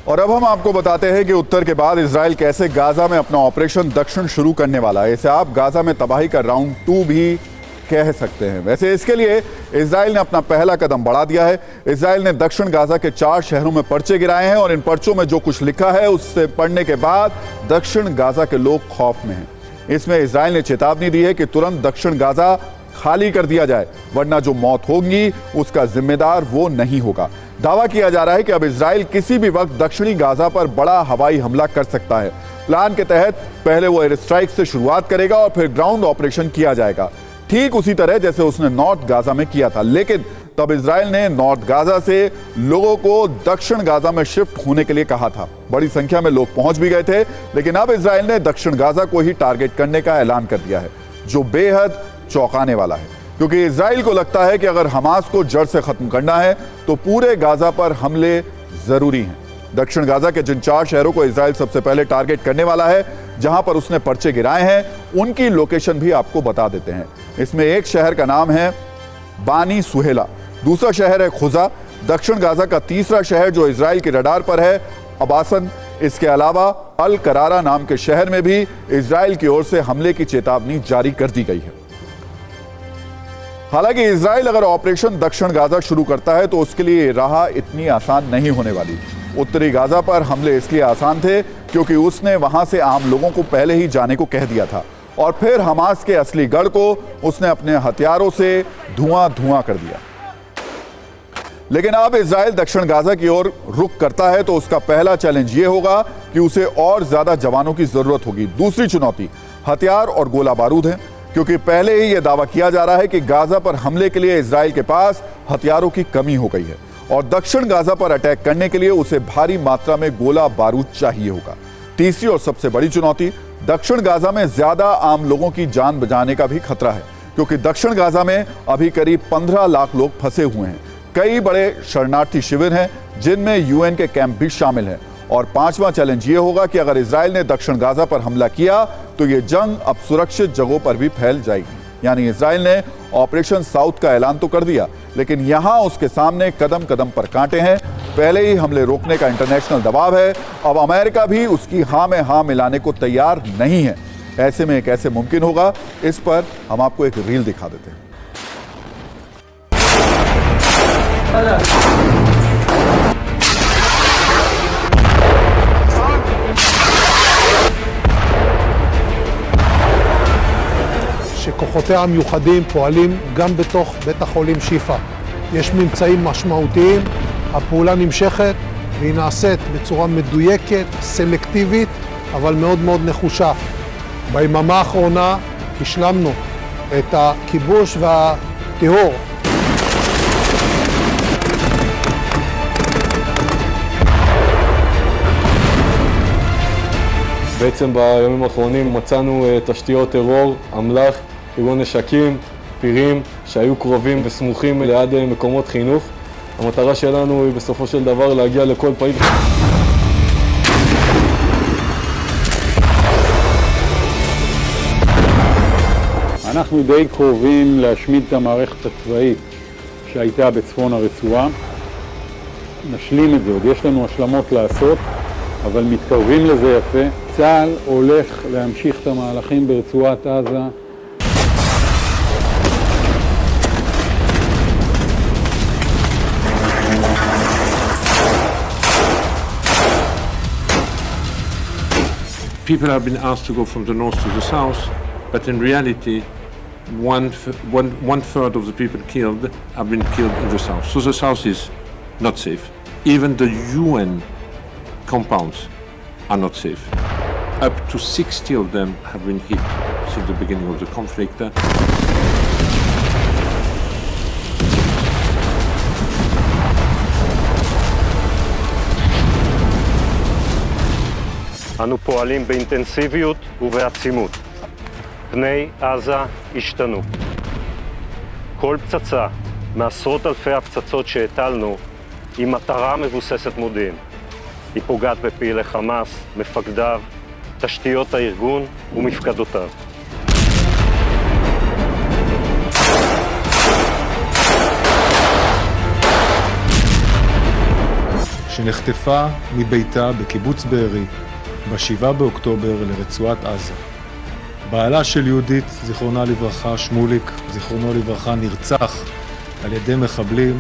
और अब हम आपको बताते हैं कि उत्तर के बाद इजराइल कैसे गाजा में अपना ऑपरेशन दक्षिण शुरू करने वाला है। इसे आप गाजा में तबाही का राउंड 2 भी कह सकते हैं। वैसे इसके लिए इजराइल ने अपना पहला कदम बढ़ा दिया है। इजराइल ने दक्षिण गाजा के 4 शहरों में पर्चे गिराए हैं और इन पर्चों में जो कुछ लिखा है उससे पढ़ने के बाद दक्षिण गाजा के लोग खौफ में हैं। इसमें इजराइल ने चेतावनी दी है कि तुरंत दक्षिण गाजा खाली कर दिया जाए, वरना जो मौत होगी उसका जिम्मेदार वो नहीं होगा। दावा किया जा रहा है कि अब इजराइल किसी भी वक्त दक्षिणी गाजा पर बड़ा हवाई हमला कर सकता है। प्लान के तहत पहले वो एयर स्ट्राइक से शुरुआत करेगा और फिर ग्राउंड ऑपरेशन किया जाएगा, ठीक उसी तरह जैसे उसने नॉर्थ गाजा में किया था। लेकिन तब इजराइल ने नॉर्थ गाजा से लोगों को दक्षिण गाजा में शिफ्ट होने के लिए कहा था। बड़ी संख्या में लोग पहुंच भी गए थे, लेकिन अब इजराइल ने दक्षिण गाजा को ही टारगेट करने का ऐलान कर दिया है, जो बेहद चौंकाने वाला है, क्योंकि इजराइल को लगता है कि अगर हमास को जड़ से खत्म करना है तो पूरे गाजा पर हमले जरूरी हैं। दक्षिण गाजा के जिन 4 शहरों को इजराइल सबसे पहले टारगेट करने वाला है, जहां पर उसने पर्चे गिराए हैं, उनकी लोकेशन भी आपको बता देते हैं। इसमें एक शहर का नाम है बानी सुहेला, दूसरा शहर है खुजा, दक्षिण गाजा का तीसरा शहर जो इजराइल के रडार पर है अबासन। इसके अलावा अल करारा नाम के शहर में भी इजराइल की ओर से हमले की चेतावनी जारी कर दी गई है। हालांकि इजराइल अगर ऑपरेशन दक्षिण गाजा शुरू करता है तो उसके लिए राह इतनी आसान नहीं होने वाली। उत्तरी गाजा पर हमले इसलिए आसान थे क्योंकि उसने वहां से आम लोगों को पहले ही जाने को कह दिया था और फिर हमास के असली गढ़ को उसने अपने हथियारों से धुआं धुआं कर दिया। लेकिन अब इजराइल दक्षिण गाजा की ओर रुख करता है तो उसका पहला चैलेंज यह होगा कि उसे और ज्यादा जवानों की जरूरत होगी। दूसरी चुनौती हथियार और गोला बारूद है, क्योंकि पहले ही यह दावा किया जा रहा है कि गाजा पर हमले के लिए इजराइल के पास हथियारों की कमी हो गई है और दक्षिण गाजा पर अटैक करने के लिए उसे भारी मात्रा में गोला बारूद चाहिए होगा। तीसरी और सबसे बड़ी चुनौती, दक्षिण गाजा में ज्यादा आम लोगों की जान बचाने का भी खतरा है, क्योंकि दक्षिण गाजा में अभी करीब 15 लाख लोग फंसे हुए हैं। कई बड़े शरणार्थी शिविर हैं जिनमें यूएन के कैंप भी शामिल हैं। और 5वां चैलेंज ये होगा कि अगर इजराइल ने दक्षिण गाजा पर हमला किया तो ये जंग अब सुरक्षित जगहों पर भी फैल जाएगी। यानी इजराइल ने ऑपरेशन साउथ का ऐलान तो कर दिया, लेकिन यहां उसके सामने कदम कदम पर कांटे हैं। पहले ही हमले रोकने का इंटरनेशनल दबाव है, अब अमेरिका भी उसकी हां में हां मिलाने को तैयार नहीं है। ऐसे में कैसे मुमकिन होगा, इस पर हम आपको एक रील दिखा देते हैं। שכוחותיה המיוחדים פועלים גם בתוך בית החולים שיפה. יש ממצאים משמעותיים, הפעולה נמשכת והיא נעשית בצורה מדויקת, סלקטיבית, אבל מאוד מאוד נחושה. ביממה האחרונה השלמנו את הכיבוש והטיהור. בעצם בימים האחרונים מצאנו תשתיות טרור, אמל"ח, כגון נשקים, פירים שהיו קרובים וסמוכים ליד מקומות חינוך. המטרה שלנו היא בסופו של דבר להגיע לכל פעיל. אנחנו די קרובים להשמיד את המערכת הצבאית שהייתה בצפון הרצועה. נשלים את זה, עוד יש לנו השלמות לעשות, אבל מתקרבים לזה יפה. צה"ל הולך להמשיך את המהלכים ברצועת עזה. People have been asked to go from the north to the south, but in reality, one third of the people killed have been killed in the south. So the south is not safe. Even the UN compounds are not safe. Up to 60 of them have been hit since the beginning of the conflict. אנו פועלים באינטנסיביות ובעצימות. פני עזה השתנו. כל פצצה מעשרות אלפי הפצצות שהטלנו היא מטרה מבוססת מודיעין. היא פוגעת בפעילי חמאס, מפקדיו, תשתיות הארגון ומפקדותיו. שנחטפה מביתה בקיבוץ בארי ב-7 באוקטובר לרצועת עזה. בעלה של יהודית, זיכרונה לברכה, שמוליק, זיכרונו לברכה, נרצח על ידי מחבלים